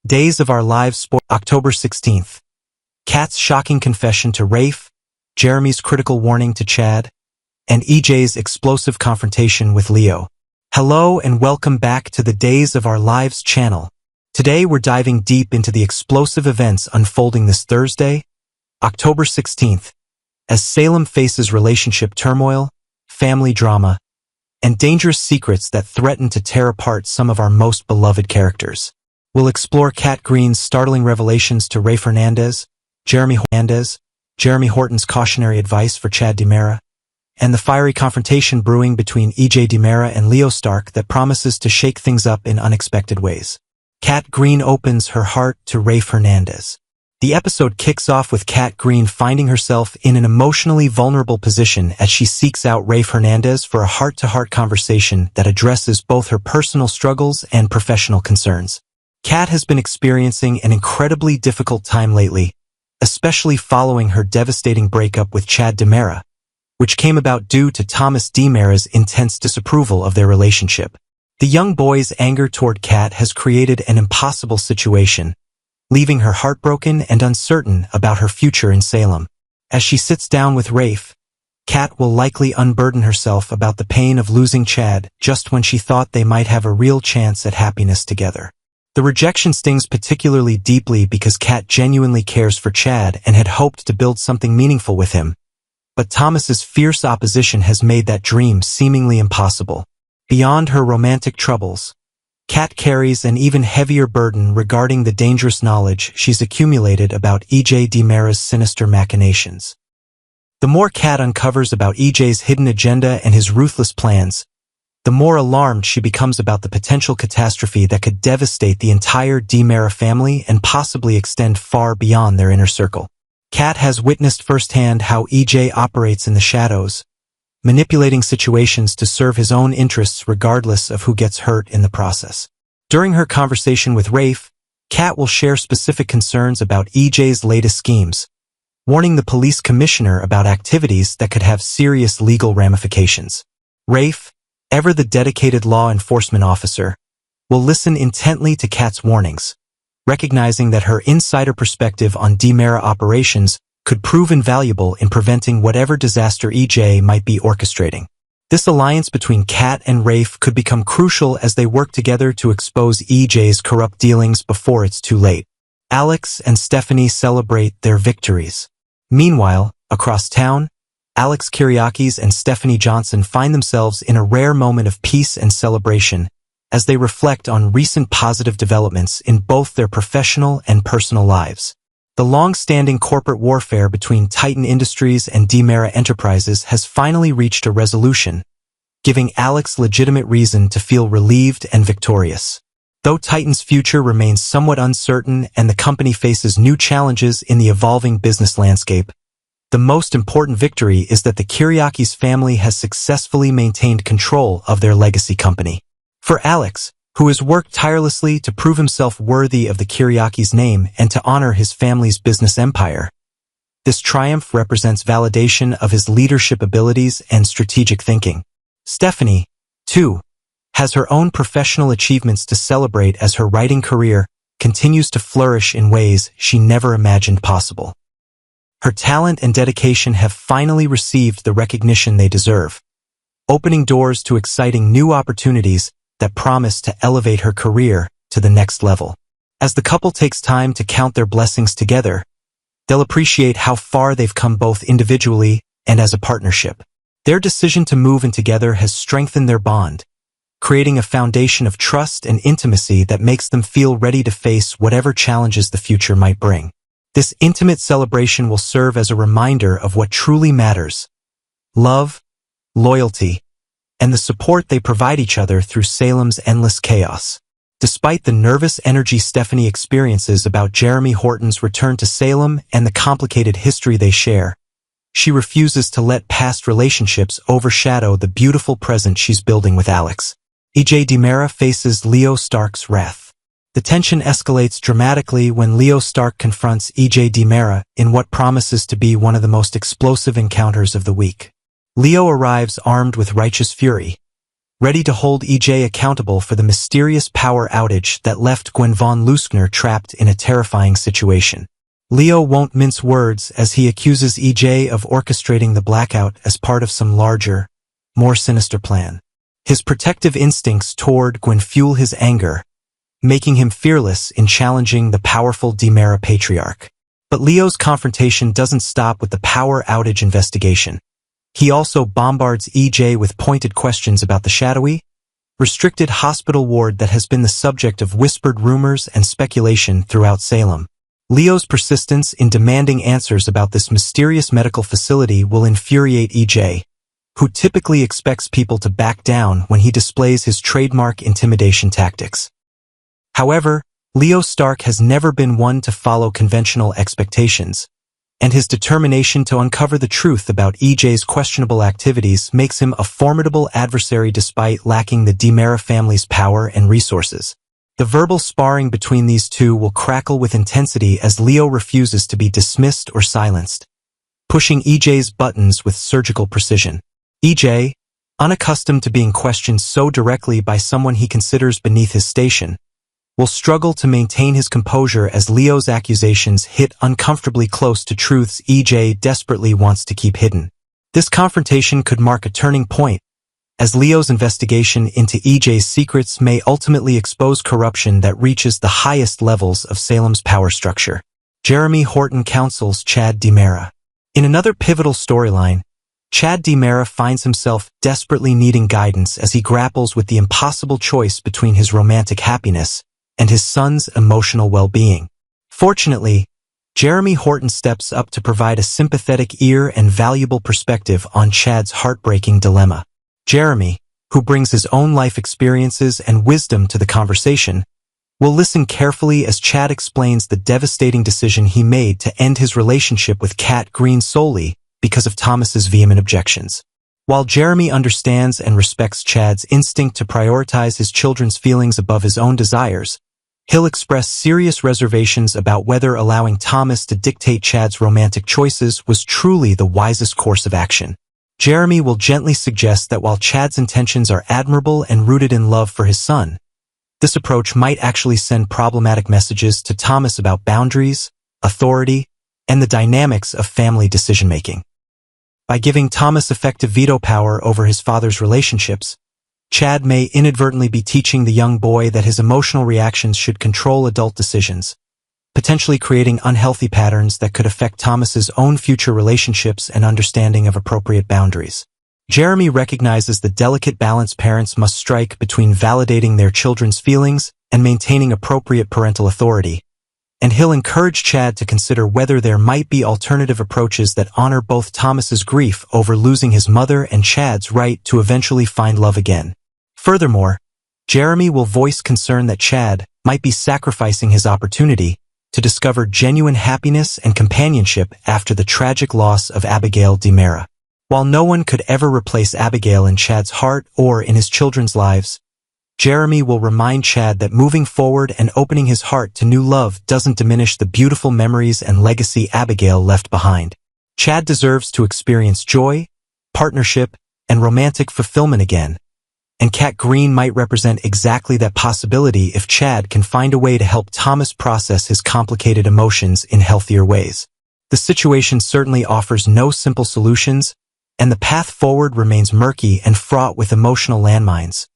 Days of Our Lives October 16th. Kat's shocking confession to Rafe, Jeremy's critical warning to Chad, and EJ's explosive confrontation with Leo. Hello and welcome back to the Days of Our Lives channel. Today we're diving deep into the explosive events unfolding this Thursday, October 16th, as Salem faces relationship turmoil, family drama, and dangerous secrets that threaten to tear apart some of our most beloved characters. We'll explore Kat Green's startling revelations to Rafe Hernandez, Jeremy Horton's cautionary advice for Chad DiMera, and the fiery confrontation brewing between DiMera and Leo Stark that promises to shake things up in unexpected ways. Kat Green opens her heart to Rafe Hernandez. The episode kicks off with Kat Green finding herself in an emotionally vulnerable position as she seeks out Rafe Hernandez for a heart-to-heart conversation that addresses both her personal struggles and professional concerns. Kat has been experiencing an incredibly difficult time lately, especially following her devastating breakup with Chad DiMera, which came about due to Thomas DiMera's intense disapproval of their relationship. The young boy's anger toward Kat has created an impossible situation, leaving her heartbroken and uncertain about her future in Salem. As she sits down with Rafe, Kat will likely unburden herself about the pain of losing Chad just when she thought they might have a real chance at happiness together. The rejection stings particularly deeply because Kat genuinely cares for Chad and had hoped to build something meaningful with him. But Thomas's fierce opposition has made that dream seemingly impossible. Beyond her romantic troubles, Kat carries an even heavier burden regarding the dangerous knowledge she's accumulated about DiMera's sinister machinations. The more Kat uncovers about EJ's hidden agenda and his ruthless plans, the more alarmed she becomes about the potential catastrophe that could devastate the entire DiMera family and possibly extend far beyond their inner circle. Kat has witnessed firsthand how EJ operates in the shadows, manipulating situations to serve his own interests regardless of who gets hurt in the process. During her conversation with Rafe, Kat will share specific concerns about EJ's latest schemes, warning the police commissioner about activities that could have serious legal ramifications. Rafe, ever the dedicated law enforcement officer, will listen intently to Kat's warnings, recognizing that her insider perspective on DiMera operations could prove invaluable in preventing whatever disaster EJ might be orchestrating. This alliance between Kat and Rafe could become crucial as they work together to expose EJ's corrupt dealings before it's too late. Alex and Stephanie celebrate their victories. Meanwhile, across town, Alex Kyriakis and Stephanie Johnson find themselves in a rare moment of peace and celebration as they reflect on recent positive developments in both their professional and personal lives. The long-standing corporate warfare between Titan Industries and DiMera Enterprises has finally reached a resolution, giving Alex legitimate reason to feel relieved and victorious. Though Titan's future remains somewhat uncertain and the company faces new challenges in the evolving business landscape, the most important victory is that the Kyriakis family has successfully maintained control of their legacy company. For Alex, who has worked tirelessly to prove himself worthy of the Kyriakis name and to honor his family's business empire, this triumph represents validation of his leadership abilities and strategic thinking. Stephanie, too, has her own professional achievements to celebrate as her writing career continues to flourish in ways she never imagined possible. Her talent and dedication have finally received the recognition they deserve, opening doors to exciting new opportunities that promise to elevate her career to the next level. As the couple takes time to count their blessings together, they'll appreciate how far they've come both individually and as a partnership. Their decision to move in together has strengthened their bond, creating a foundation of trust and intimacy that makes them feel ready to face whatever challenges the future might bring. This intimate celebration will serve as a reminder of what truly matters: love, loyalty, and the support they provide each other through Salem's endless chaos. Despite the nervous energy Stephanie experiences about Jeremy Horton's return to Salem and the complicated history they share, she refuses to let past relationships overshadow the beautiful present she's building with Alex. DiMera faces Leo Stark's wrath. The tension escalates dramatically when Leo Stark confronts DiMera in what promises to be one of the most explosive encounters of the week. Leo arrives armed with righteous fury, ready to hold EJ accountable for the mysterious power outage that left Gwen von Leuschner trapped in a terrifying situation. Leo won't mince words as he accuses EJ of orchestrating the blackout as part of some larger, more sinister plan. His protective instincts toward Gwen fuel his anger, making him fearless in challenging the powerful DiMera patriarch. But Leo's confrontation doesn't stop with the power outage investigation. He also bombards EJ with pointed questions about the shadowy, restricted hospital ward that has been the subject of whispered rumors and speculation throughout Salem. Leo's persistence in demanding answers about this mysterious medical facility will infuriate EJ, who typically expects people to back down when he displays his trademark intimidation tactics. However, Leo Stark has never been one to follow conventional expectations, and his determination to uncover the truth about EJ's questionable activities makes him a formidable adversary despite lacking the DiMera family's power and resources. The verbal sparring between these two will crackle with intensity as Leo refuses to be dismissed or silenced, pushing EJ's buttons with surgical precision. EJ, unaccustomed to being questioned so directly by someone he considers beneath his station, will struggle to maintain his composure as Leo's accusations hit uncomfortably close to truths EJ desperately wants to keep hidden. This confrontation could mark a turning point, as Leo's investigation into EJ's secrets may ultimately expose corruption that reaches the highest levels of Salem's power structure. Jeremy Horton counsels Chad DiMera. In another pivotal storyline, Chad DiMera finds himself desperately needing guidance as he grapples with the impossible choice between his romantic happiness and his son's emotional well-being. Fortunately, Jeremy Horton steps up to provide a sympathetic ear and valuable perspective on Chad's heartbreaking dilemma. Jeremy, who brings his own life experiences and wisdom to the conversation, will listen carefully as Chad explains the devastating decision he made to end his relationship with Kat Green solely because of Thomas's vehement objections. While Jeremy understands and respects Chad's instinct to prioritize his children's feelings above his own desires, he'll express serious reservations about whether allowing Thomas to dictate Chad's romantic choices was truly the wisest course of action. Jeremy will gently suggest that while Chad's intentions are admirable and rooted in love for his son, this approach might actually send problematic messages to Thomas about boundaries, authority, and the dynamics of family decision-making. By giving Thomas effective veto power over his father's relationships, Chad may inadvertently be teaching the young boy that his emotional reactions should control adult decisions, potentially creating unhealthy patterns that could affect Thomas's own future relationships and understanding of appropriate boundaries. Jeremy recognizes the delicate balance parents must strike between validating their children's feelings and maintaining appropriate parental authority, and he'll encourage Chad to consider whether there might be alternative approaches that honor both Thomas's grief over losing his mother and Chad's right to eventually find love again. Furthermore, Jeremy will voice concern that Chad might be sacrificing his opportunity to discover genuine happiness and companionship after the tragic loss of Abigail DiMera. While no one could ever replace Abigail in Chad's heart or in his children's lives, Jeremy will remind Chad that moving forward and opening his heart to new love doesn't diminish the beautiful memories and legacy Abigail left behind. Chad deserves to experience joy, partnership, and romantic fulfillment again, and Kat Green might represent exactly that possibility if Chad can find a way to help Thomas process his complicated emotions in healthier ways. The situation certainly offers no simple solutions, and the path forward remains murky and fraught with emotional landmines.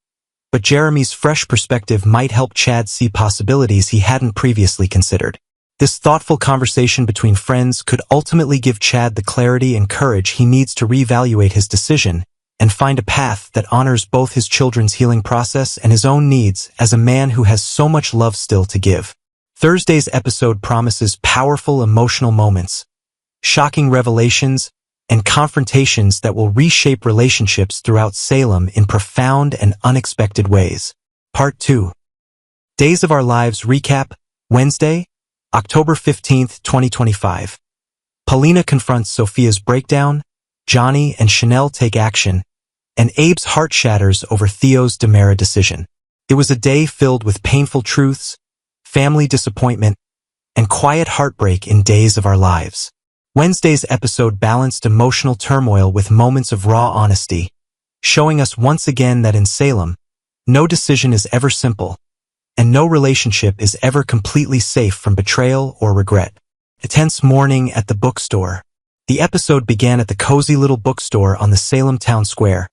But Jeremy's fresh perspective might help Chad see possibilities he hadn't previously considered. This thoughtful conversation between friends could ultimately give Chad the clarity and courage he needs to reevaluate his decision and find a path that honors both his children's healing process and his own needs as a man who has so much love still to give. Thursday's episode promises powerful emotional moments, shocking revelations, and confrontations that will reshape relationships throughout Salem in profound and unexpected ways. Part 2. Days of Our Lives Recap, Wednesday, October 15, 2025. Paulina confronts Sophia's breakdown, Johnny and Chanel take action, and Abe's heart shatters over Theo's DiMera decision. It was a day filled with painful truths, family disappointment, and quiet heartbreak in Days of Our Lives. Wednesday's episode balanced emotional turmoil with moments of raw honesty, showing us once again that in Salem, no decision is ever simple, and no relationship is ever completely safe from betrayal or regret. A tense morning at the bookstore. The episode began at the cozy little bookstore on the Salem town square,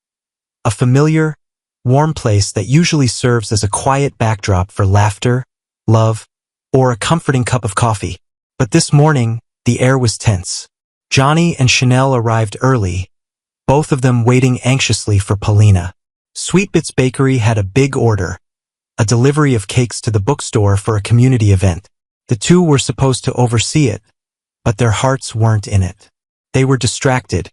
a familiar, warm place that usually serves as a quiet backdrop for laughter, love, or a comforting cup of coffee. But this morning, the air was tense. Johnny and Chanel arrived early, both of them waiting anxiously for Paulina. Sweetbits Bakery had a big order, a delivery of cakes to the bookstore for a community event. The two were supposed to oversee it, but their hearts weren't in it. They were distracted,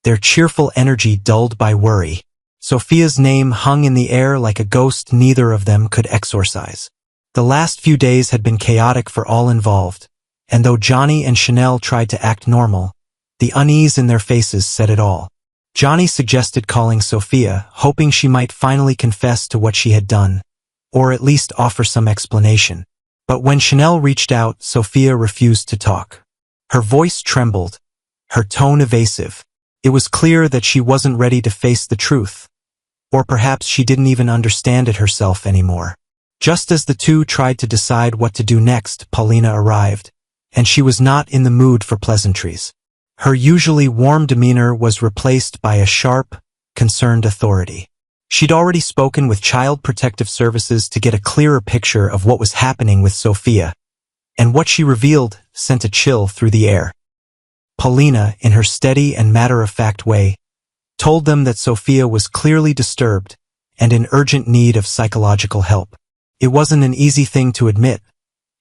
their cheerful energy dulled by worry. Sophia's name hung in the air like a ghost neither of them could exorcise. The last few days had been chaotic for all involved, and though Johnny and Chanel tried to act normal, the unease in their faces said it all. Johnny suggested calling Sophia, hoping she might finally confess to what she had done, or at least offer some explanation. But when Chanel reached out, Sophia refused to talk. Her voice trembled, her tone evasive. It was clear that she wasn't ready to face the truth, or perhaps she didn't even understand it herself anymore. Just as the two tried to decide what to do next, Paulina arrived, and she was not in the mood for pleasantries. Her usually warm demeanor was replaced by a sharp, concerned authority. She'd already spoken with Child Protective Services to get a clearer picture of what was happening with Sophia, and what she revealed sent a chill through the air. Paulina, in her steady and matter-of-fact way, told them that Sophia was clearly disturbed and in urgent need of psychological help. It wasn't an easy thing to admit,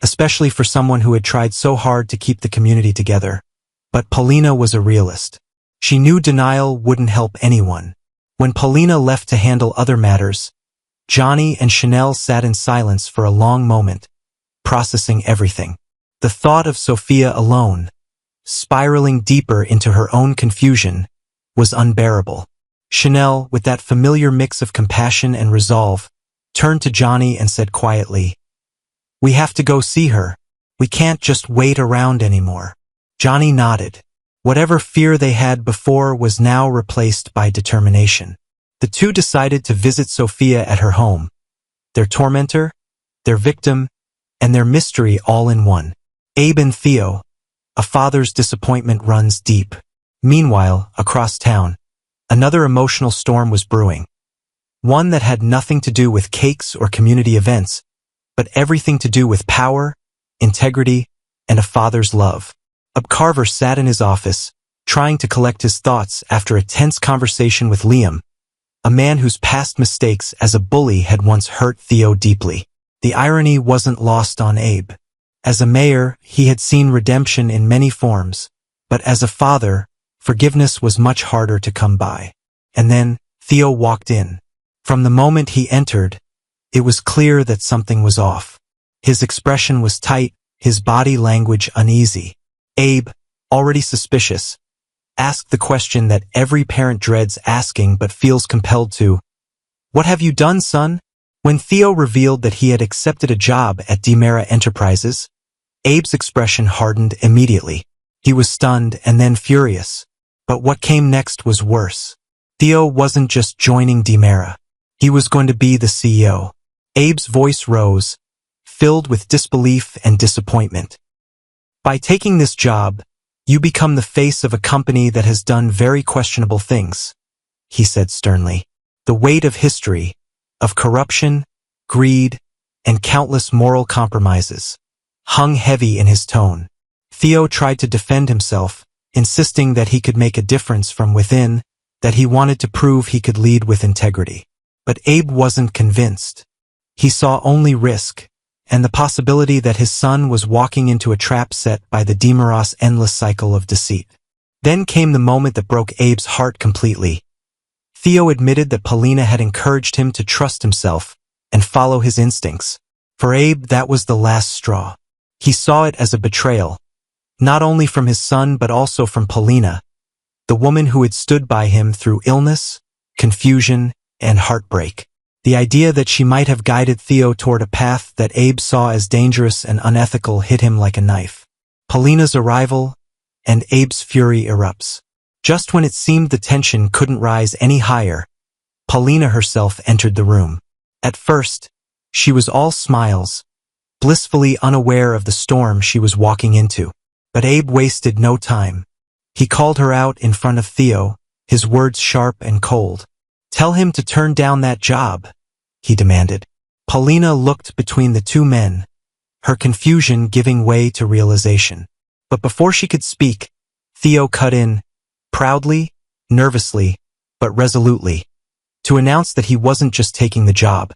especially for someone who had tried so hard to keep the community together. But Paulina was a realist. She knew denial wouldn't help anyone. When Paulina left to handle other matters, Johnny and Chanel sat in silence for a long moment, processing everything. The thought of Sophia alone, spiraling deeper into her own confusion, was unbearable. Chanel, with that familiar mix of compassion and resolve, turned to Johnny and said quietly, "We have to go see her. We can't just wait around anymore." Johnny nodded. Whatever fear they had before was now replaced by determination. The two decided to visit Sophia at her home, their tormentor, their victim, and their mystery all in one. Abe and Theo, a father's disappointment runs deep. Meanwhile, across town, another emotional storm was brewing. One that had nothing to do with cakes or community events, but everything to do with power, integrity, and a father's love. Abe Carver sat in his office, trying to collect his thoughts after a tense conversation with Liam, a man whose past mistakes as a bully had once hurt Theo deeply. The irony wasn't lost on Abe. As a mayor, he had seen redemption in many forms, but as a father, forgiveness was much harder to come by. And then, Theo walked in. From the moment he entered, it was clear that something was off. His expression was tight, his body language uneasy. Abe, already suspicious, asked the question that every parent dreads asking but feels compelled to. "What have you done, son?" When Theo revealed that he had accepted a job at DiMera Enterprises, Abe's expression hardened immediately. He was stunned and then furious. But what came next was worse. Theo wasn't just joining DiMera. He was going to be the CEO. Abe's voice rose, filled with disbelief and disappointment. "By taking this job, you become the face of a company that has done very questionable things," he said sternly. The weight of history, of corruption, greed, and countless moral compromises, hung heavy in his tone. Theo tried to defend himself, insisting that he could make a difference from within, that he wanted to prove he could lead with integrity. But Abe wasn't convinced. He saw only risk, and the possibility that his son was walking into a trap set by the DiMera's endless cycle of deceit. Then came the moment that broke Abe's heart completely. Theo admitted that Paulina had encouraged him to trust himself and follow his instincts. For Abe, that was the last straw. He saw it as a betrayal, not only from his son but also from Paulina, the woman who had stood by him through illness, confusion, and heartbreak. The idea that she might have guided Theo toward a path that Abe saw as dangerous and unethical hit him like a knife. Paulina's arrival, and Abe's fury erupts. Just when it seemed the tension couldn't rise any higher, Paulina herself entered the room. At first, she was all smiles, blissfully unaware of the storm she was walking into. But Abe wasted no time. He called her out in front of Theo, his words sharp and cold. "Tell him to turn down that job," he demanded. Paulina looked between the two men, her confusion giving way to realization. But before she could speak, Theo cut in, proudly, nervously, but resolutely, to announce that he wasn't just taking the job.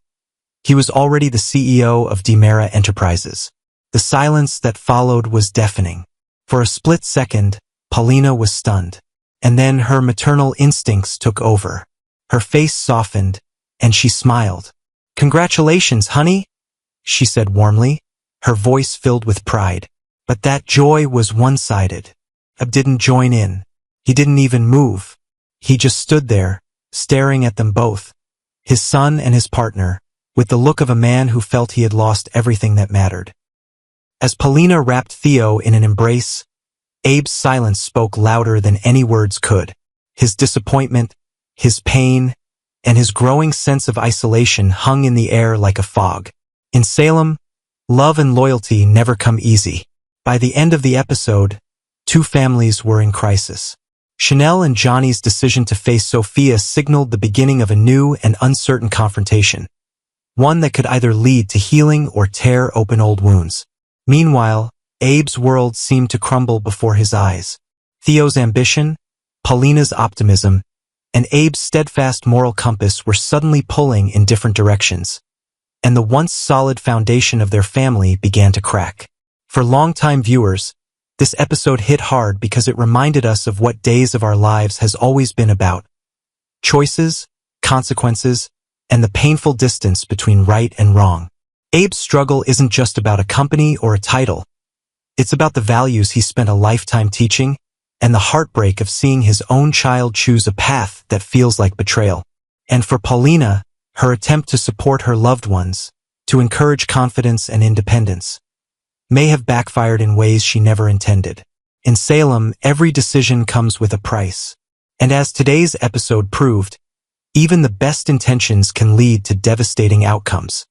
He was already the CEO of DiMera Enterprises. The silence that followed was deafening. For a split second, Paulina was stunned. And then her maternal instincts took over. Her face softened, and she smiled. "Congratulations, honey," she said warmly, her voice filled with pride. But that joy was one-sided. Abe didn't join in. He didn't even move. He just stood there, staring at them both, his son and his partner, with the look of a man who felt he had lost everything that mattered. As Paulina wrapped Theo in an embrace, Abe's silence spoke louder than any words could. His disappointment, his pain, and his growing sense of isolation hung in the air like a fog. In Salem, love and loyalty never come easy. By the end of the episode, two families were in crisis. Chanel and Johnny's decision to face Sophia signaled the beginning of a new and uncertain confrontation, one that could either lead to healing or tear open old wounds. Meanwhile, Abe's world seemed to crumble before his eyes. Theo's ambition, Paulina's optimism, and Abe's steadfast moral compass were suddenly pulling in different directions, and the once solid foundation of their family began to crack. For longtime viewers, this episode hit hard because it reminded us of what Days of Our Lives has always been about: choices, consequences, and the painful distance between right and wrong. Abe's struggle isn't just about a company or a title. It's about the values he spent a lifetime teaching and the heartbreak of seeing his own child choose a path that feels like betrayal. And for Paulina, her attempt to support her loved ones, to encourage confidence and independence, may have backfired in ways she never intended. In Salem, every decision comes with a price. And as today's episode proved, even the best intentions can lead to devastating outcomes.